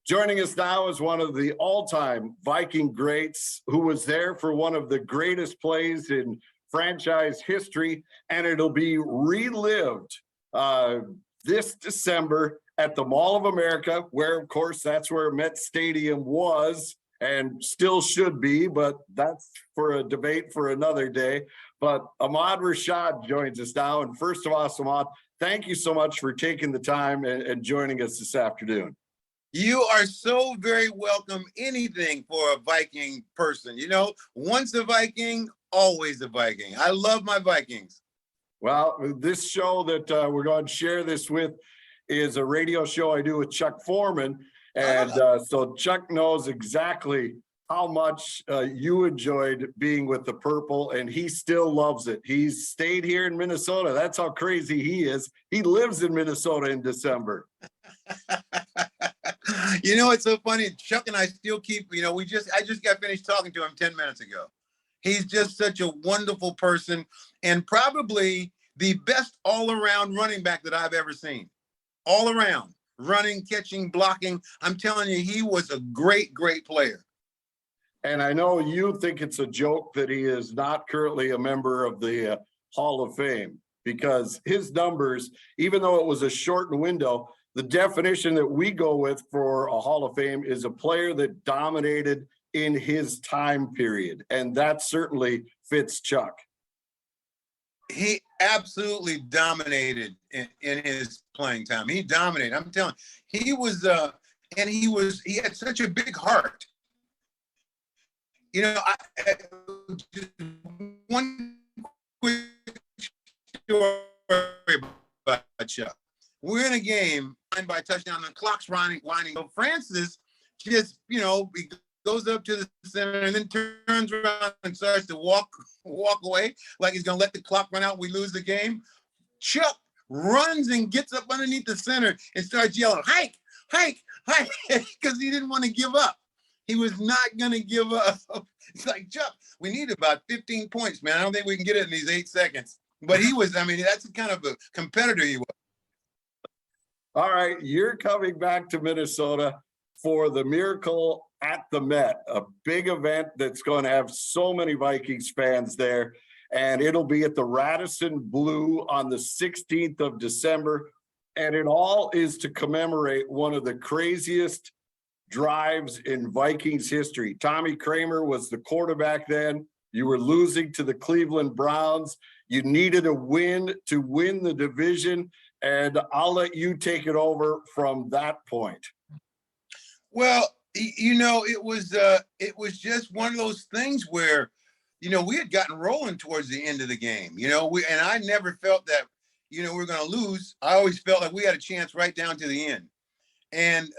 Joining us now is one of the all-time Viking greats who was there for one of the greatest plays in franchise history, and it'll be relived this December at the Mall of America, where, of course, that's where Met Stadium was and still should be, but that's for a debate for another day. But Ahmad Rashad joins us now. And first of all, Ahmad, thank you so much for taking the time and joining us this afternoon. You are so very welcome. Anything for a Viking person. You know, once a Viking, always a Viking. I love my Vikings. Well, this show that we're going to share this with is a radio show I do with Chuck Foreman. And so Chuck knows exactly how much you enjoyed being with the Purple, and he still loves it. He's stayed here in Minnesota. That's how crazy he is. He lives in Minnesota in December. You know, it's so funny. Chuck and I still keep, you know, I just got finished talking to him 10 minutes ago. He's just such a wonderful person and probably the best all-around running back that I've ever seen. All around, running, catching, blocking. I'm telling you, he was a great, great player. And I know you think it's a joke that he is not currently a member of the Hall of Fame, because his numbers, even though it was a shortened window, the definition that we go with for a Hall of Fame is a player that dominated in his time period. And that certainly fits Chuck. He absolutely dominated in his playing time. He dominated. I'm telling you, he had such a big heart. You know, just one quick story about Chuck. We're in a game by a touchdown, and the clock's winding. So Francis just, you know, he goes up to the center and then turns around and starts to walk away like he's going to let the clock run out. We lose the game. Chuck runs and gets up underneath the center and starts yelling, hike, hike, hike, because he didn't want to give up. He was not going to give up. It's like, Chuck, we need about 15 points, man. I don't think we can get it in these 8 seconds. But he was, I mean, that's the kind of a competitor he was. All right, you're coming back to Minnesota for the Miracle at the Met, a big event that's going to have so many Vikings fans there. And it'll be at the Radisson Blu on the 16th of December. And it all is to commemorate one of the craziest drives in Vikings history. Tommy Kramer was the quarterback then. You were losing to the Cleveland Browns. You needed a win to win the division. And I'll let you take it over from that point. Well, you know, it was just one of those things where, you know, we had gotten rolling towards the end of the game. You know, and I never felt that, you know, we were going to lose. I always felt like we had a chance right down to the end. And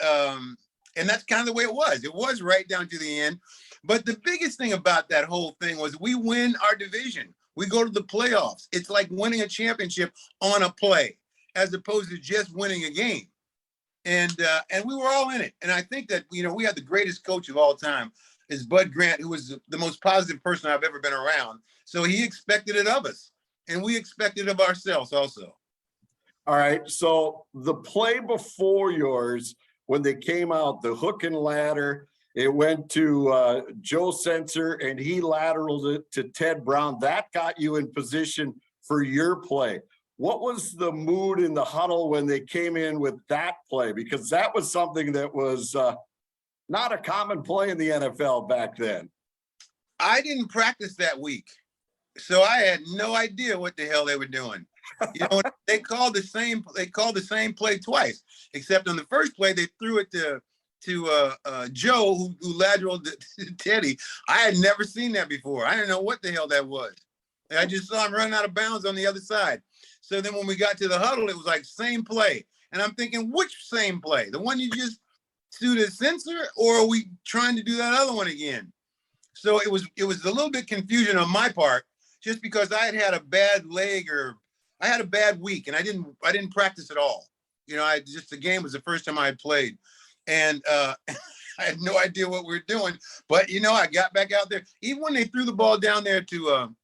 that's kind of the way it was. It was right down to the end. But the biggest thing about that whole thing was we win our division. We go to the playoffs. It's like winning a championship on a play, as opposed to just winning a game. And we were all in it. And I think that, you know, we had the greatest coach of all time is Bud Grant, who was the most positive person I've ever been around. So he expected it of us, and we expected it of ourselves also. All right. So the play before yours, when they came out, the hook and ladder, it went to Joe Sensor, and he lateraled it to Ted Brown. That got you in position for your play. What was the mood in the huddle when they came in with that play? Because that was something that was not a common play in the NFL back then. I didn't practice that week, so I had no idea what the hell they were doing. You know, they called the same play twice, except on the first play they threw it to Joe, who lateraled to Teddy. I had never seen that before. I didn't know what the hell that was. I just saw him running out of bounds on the other side. So then when we got to the huddle, it was like same play. And I'm thinking, which same play? The one you just threw to Sensor, or are we trying to do that other one again? So it was a little bit confusion on my part, just because I had a bad leg, or I had a bad week, and I didn't practice at all. You know, the game was the first time I had played. And I had no idea what we were doing. But, you know, I got back out there. Even when they threw the ball down there to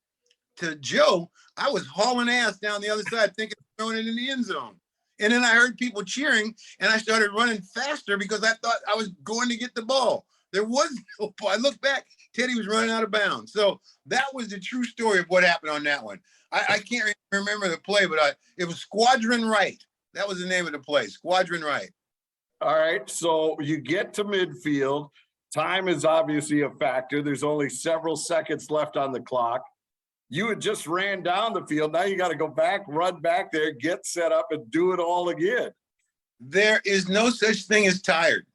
Joe, I was hauling ass down the other side thinking of throwing it in the end zone. And then I heard people cheering, and I started running faster because I thought I was going to get the ball. There was no ball. I looked back, Teddy was running out of bounds. So that was the true story of what happened on that one. I can't remember the play, but it was Squadron Right. That was the name of the play, Squadron Right. All right, so you get to midfield. Time is obviously a factor. There's only several seconds left on the clock. You had just ran down the field. Now you got to go back, run back there, get set up, and do it all again. There is no such thing as tired.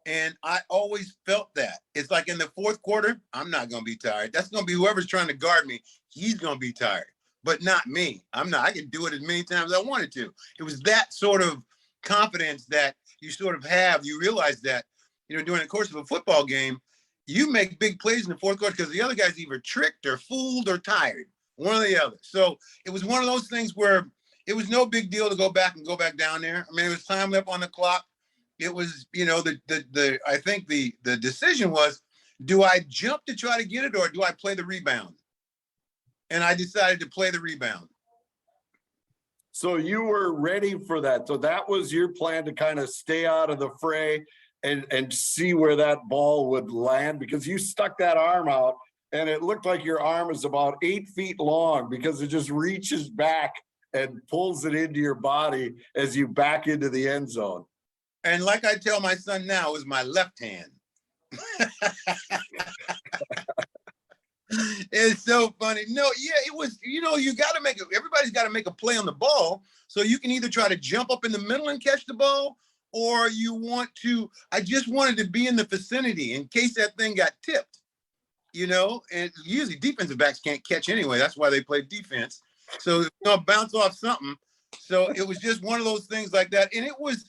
And I always felt that. It's like in the fourth quarter, I'm not going to be tired. That's going to be whoever's trying to guard me. He's going to be tired, but not me. I'm not. I can do it as many times as I wanted to. It was that sort of confidence that you sort of have. You realize that, during the course of a football game, you make big plays in the fourth quarter because the other guy's either tricked or fooled or tired, one or the other. So it was one of those things where it was no big deal to go back down there. I mean, it was time left on the clock. It was, I think the decision was, do I jump to try to get it or do I play the rebound? And I decided to play the rebound. So you were ready for that. So that was your plan, to kind of stay out of the fray and see where that ball would land, because you stuck that arm out and it looked like your arm is about 8 feet long because it just reaches back and pulls it into your body as you back into the end zone. And like I tell my son now, it was my left hand. It's so funny. No, yeah, it was, everybody's got to make a play on the ball. So you can either try to jump up in the middle and catch the ball, or I just wanted to be in the vicinity in case that thing got tipped, and usually defensive backs can't catch anyway. That's why they play defense. So it's going to bounce off something. So it was just one of those things like that. And it was,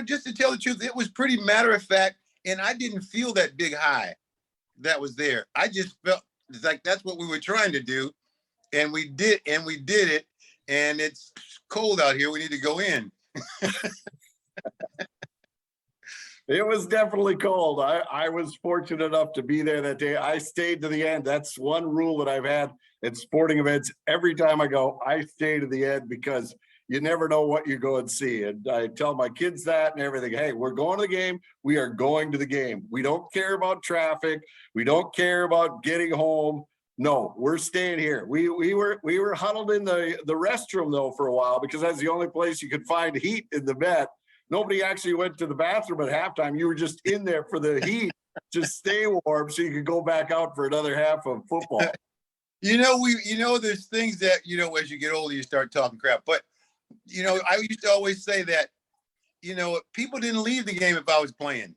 just to tell the truth, it was pretty matter of fact. And I didn't feel that big high that was there. I just felt it's like that's what we were trying to do. And we did it. And it's cold out here. We need to go in. It was definitely cold. I was fortunate enough to be there that day. I stayed to the end. That's one rule that I've had at sporting events. Every time I go, I stay to the end because you never know what you're going to see. And I tell my kids that and everything. Hey, we're going to the game. We are going to the game. We don't care about traffic. We don't care about getting home. No, we're staying here. We were huddled in the restroom though for a while because that's the only place you could find heat in the Met. Nobody actually went to the bathroom at halftime. You were just in there for the heat, just stay warm so you could go back out for another half of football. There's things that, as you get older, you start talking crap. But, I used to always say that, people didn't leave the game if I was playing.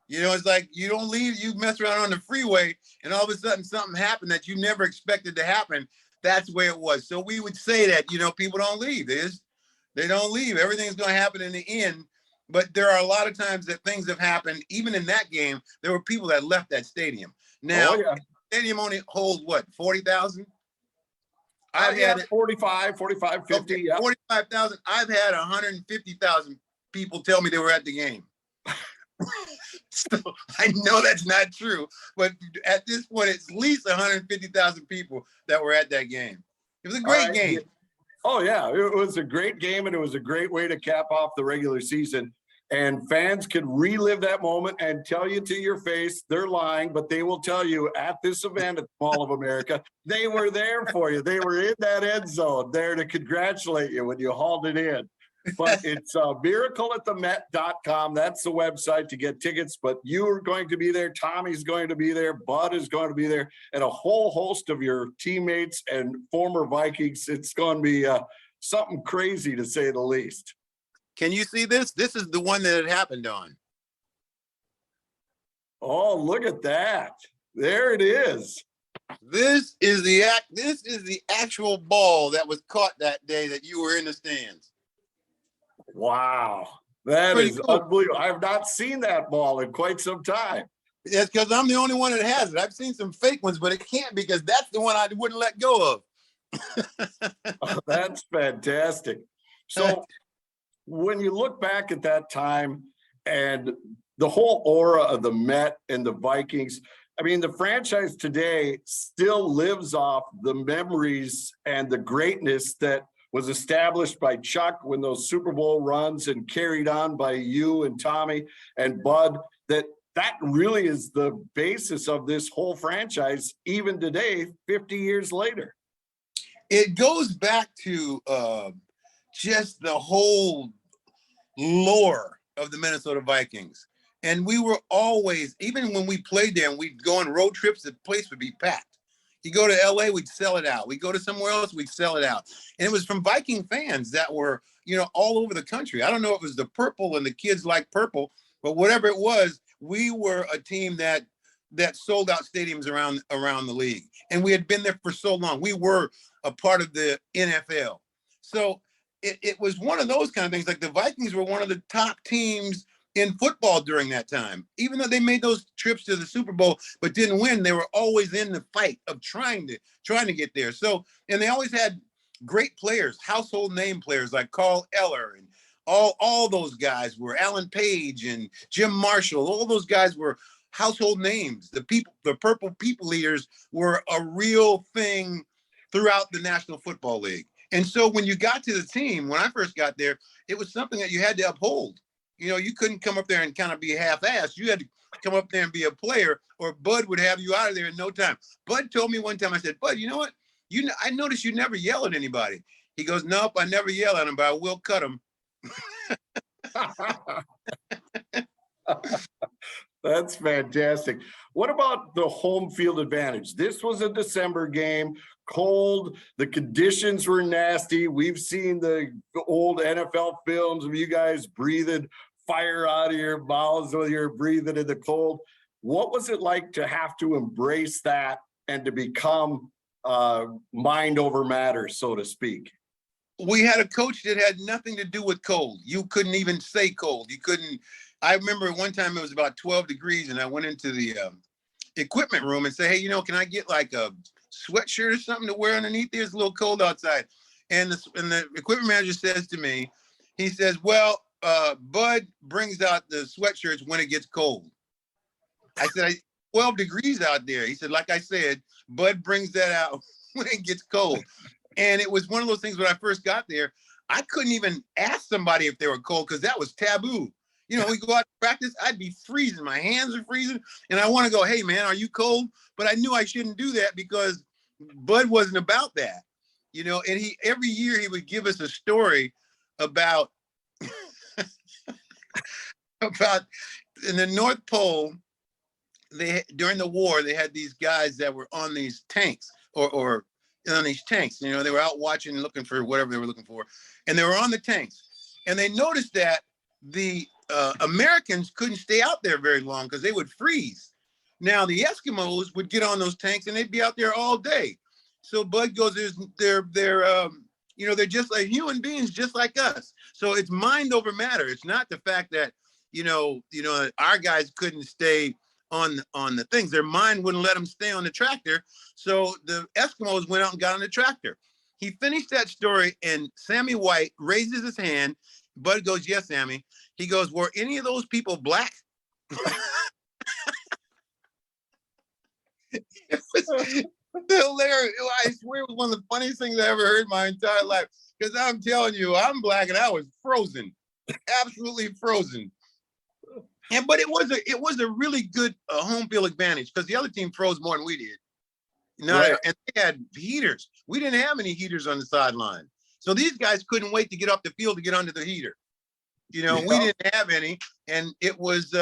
It's like you don't leave, you mess around on the freeway and all of a sudden something happened that you never expected to happen. That's the way it was. So we would say that, people don't leave. They don't leave. Everything's going to happen in the end. But there are a lot of times that things have happened. Even in that game, there were people that left that stadium. Now, the stadium only holds what, 40,000? I've had 45, 50. Okay, yeah. 45,000. I've had 150,000 people tell me they were at the game. So I know that's not true, but at this point, it's at least 150,000 people that were at that game. It was a great game. Oh, yeah, it was a great game, and it was a great way to cap off the regular season. And fans could relive that moment and tell you to your face they're lying, but they will tell you at this event at the Mall of America, they were there for you. They were in that end zone there to congratulate you when you hauled it in. But it's miracleatthemet.com. That's the website to get tickets. But you are going to be there. Tommy's going to be there. Bud is going to be there. And a whole host of your teammates and former Vikings. It's going to be something crazy, to say the least. Can you see this? This is the one that it happened on. Oh, look at that. There it is. This is the actual ball that was caught that day that you were in the stands. Wow. That is unbelievable. I've not seen that ball in quite some time. It's because I'm the only one that has it. I've seen some fake ones, but it can't because that's the one I wouldn't let go of. Oh, that's fantastic. So when you look back at that time and the whole aura of the Met and the Vikings, I mean, the franchise today still lives off the memories and the greatness that was established by Chuck when those Super Bowl runs and carried on by you and Tommy and Bud, that really is the basis of this whole franchise, even today, 50 years later. It goes back to just the whole lore of the Minnesota Vikings. And we were always, even when we played there and we'd go on road trips, the place would be packed. You go to LA, we'd sell it out. We go to somewhere else, we'd sell it out. And it was from Viking fans that were, all over the country. I don't know if it was the purple and the kids like purple, but whatever it was, we were a team that sold out stadiums around the league. And we had been there for so long. We were a part of the NFL. So it was one of those kind of things. Like the Vikings were one of the top teams in football during that time. Even though they made those trips to the Super Bowl but didn't win, they were always in the fight of trying to get there. So, and they always had great players, household name players like Carl Eller, and all those guys were Alan Page and Jim Marshall. All those guys were household names. The Purple People Eaters were a real thing throughout the National Football League. And so when you got to the team, when I first got there, it was something that you had to uphold. You couldn't come up there and kind of be half-assed. You had to come up there and be a player, or Bud would have you out of there in no time. Bud told me one time, I said, Bud, you know what? I noticed you never yell at anybody. He goes, nope, I never yell at them, but I will cut them. That's fantastic. What about the home field advantage? This was a December game, cold. The conditions were nasty. We've seen the old NFL films of you guys breathing fire out of your mouths when you're breathing in the cold. What was it like to have to embrace that and to become mind over matter, so to speak? We had a coach that had nothing to do with cold. You couldn't even say cold. You couldn't. I remember one time it was about 12 degrees and I went into the equipment room and said, hey, can I get like a sweatshirt or something to wear underneath there? It's a little cold outside. And the equipment manager says to me, he says, well, Bud brings out the sweatshirts when it gets cold. I said, 12 degrees out there. He said, like I said, Bud brings that out when it gets cold. And it was one of those things when I first got there, I couldn't even ask somebody if they were cold because that was taboo. We go out to practice, I'd be freezing. My hands are freezing. And I want to go, hey, man, are you cold? But I knew I shouldn't do that because Bud wasn't about that. And every year he would give us a story about in the North Pole, during the war, they had these guys that were on these tanks or on these tanks. They were out watching, looking for whatever they were looking for. And they were on the tanks. And they noticed that the Americans couldn't stay out there very long because they would freeze. Now, the Eskimos would get on those tanks and they'd be out there all day. So Bud goes, they're just like human beings, just like us. So it's mind over matter. It's not the fact that, our guys couldn't stay on the things. Their mind wouldn't let them stay on the tractor. So the Eskimos went out and got on the tractor. He finished that story and Sammy White raises his hand. Bud goes, yes, Sammy. He goes, were any of those people black? It was hilarious. I swear it was one of the funniest things I ever heard in my entire life. Because I'm telling you, I'm black and I was frozen. Absolutely frozen. But it was a really good home field advantage because the other team froze more than we did. Right. And they had heaters. We didn't have any heaters on the sideline. So these guys couldn't wait to get off the field to get under the heater. We didn't have any. And it was,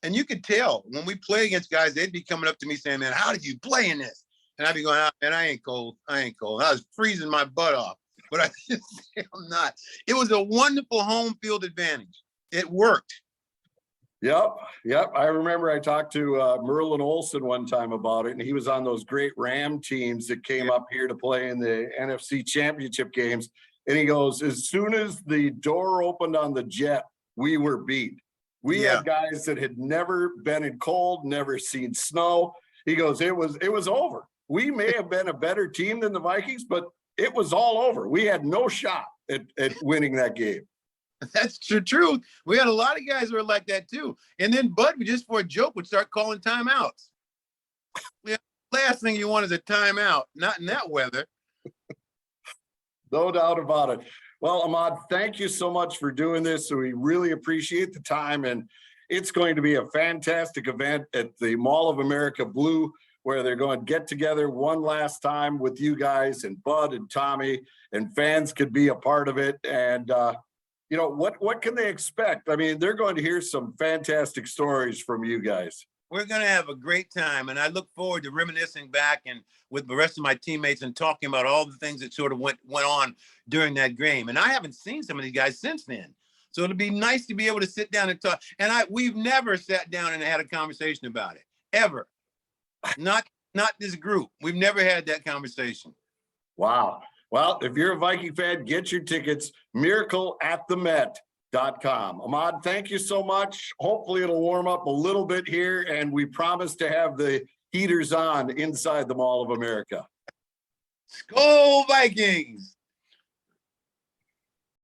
and you could tell when we play against guys, they'd be coming up to me saying, man, how did you play in this? And I'd be going, man, I ain't cold. I was freezing my butt off, but I'm not. It was a wonderful home field advantage. It worked. Yep. I remember I talked to Merlin Olsen one time about it, and he was on those great Ram teams that came up here to play in the NFC Championship games. And he goes, as soon as the door opened on the jet, we were beat. We had guys that had never been in cold, never seen snow. He goes, it was over. We may have been a better team than the Vikings, but it was all over. We had no shot at winning that game. That's true. We had a lot of guys who were like that too. And then Bud, just for a joke, would start calling timeouts. Last thing you want is a timeout. Not in that weather. No doubt about it. Well, Ahmad, thank you so much for doing this. So we really appreciate the time, and it's going to be a fantastic event at the Mall of America Blue, where they're going to get together one last time with you guys and Bud and Tommy, and fans could be a part of it. And you know, what can they expect? I mean, they're going to hear some fantastic stories from you guys. We're going to have a great time, and I look forward to reminiscing back and with the rest of my teammates and talking about all the things that sort of went on during that game. And I haven't seen some of these guys since then. So it'll be nice to be able to sit down and talk. And we've never sat down and had a conversation about it, ever. Not this group. We've never had that conversation. Wow. Well, if you're a Viking fan, get your tickets, miracleatthemet.com. Ahmad, thank you so much. Hopefully it'll warm up a little bit here, and we promise to have the heaters on inside the Mall of America. Skol Vikings!